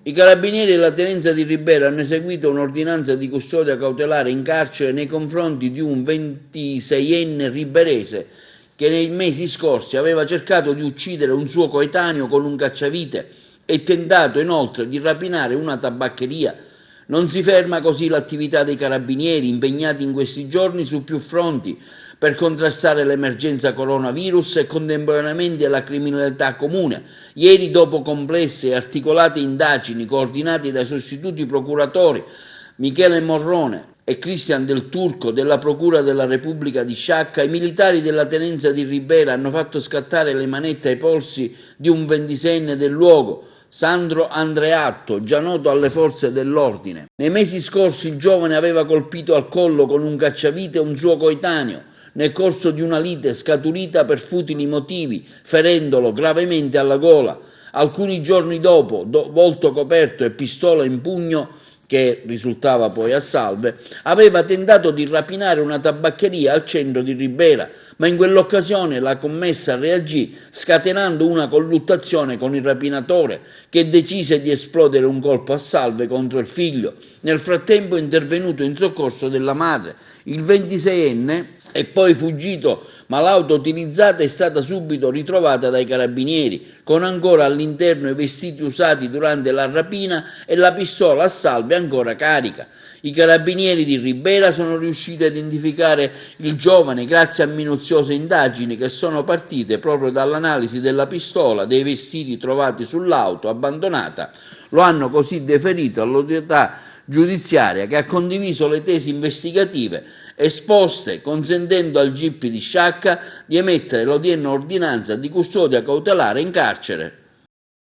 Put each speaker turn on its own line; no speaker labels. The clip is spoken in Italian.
I carabinieri della tenenza di Ribera hanno eseguito un'ordinanza di custodia cautelare in carcere nei confronti di un 26enne riberese che nei mesi scorsi aveva cercato di uccidere un suo coetaneo con un cacciavite e tentato inoltre di rapinare una tabaccheria. Non si ferma così l'attività dei carabinieri impegnati in questi giorni su più fronti per contrastare l'emergenza coronavirus e contemporaneamente la criminalità comune. Ieri, dopo complesse e articolate indagini coordinate dai sostituti procuratori Michele Morrone e Cristian Del Turco della Procura della Repubblica di Sciacca, i militari della tenenza di Ribera hanno fatto scattare le manette ai polsi di un 26enne del luogo, Sandro Andreatto, già noto alle forze dell'ordine. Nei mesi scorsi il giovane aveva colpito al collo con un cacciavite un suo coetaneo nel corso di una lite scaturita per futili motivi, ferendolo gravemente alla gola. Alcuni giorni dopo, volto coperto e pistola in pugno, che risultava poi a salve, aveva tentato di rapinare una tabaccheria al centro di Ribera, ma in quell'occasione la commessa reagì scatenando una colluttazione con il rapinatore che decise di esplodere un colpo a salve contro il figlio. Nel frattempo è intervenuto in soccorso della madre. Il 26enne è poi fuggito, ma l'auto utilizzata è stata subito ritrovata dai carabinieri, con ancora all'interno i vestiti usati durante la rapina e la pistola a salve ancora carica. I carabinieri di Ribera sono riusciti a identificare il giovane grazie a minuziose indagini che sono partite proprio dall'analisi della pistola, dei vestiti trovati sull'auto abbandonata. Lo hanno così deferito all'autorità giudiziaria che ha condiviso le tesi investigative esposte, consentendo al GIP di Sciacca di emettere l'odierna ordinanza di custodia cautelare in carcere.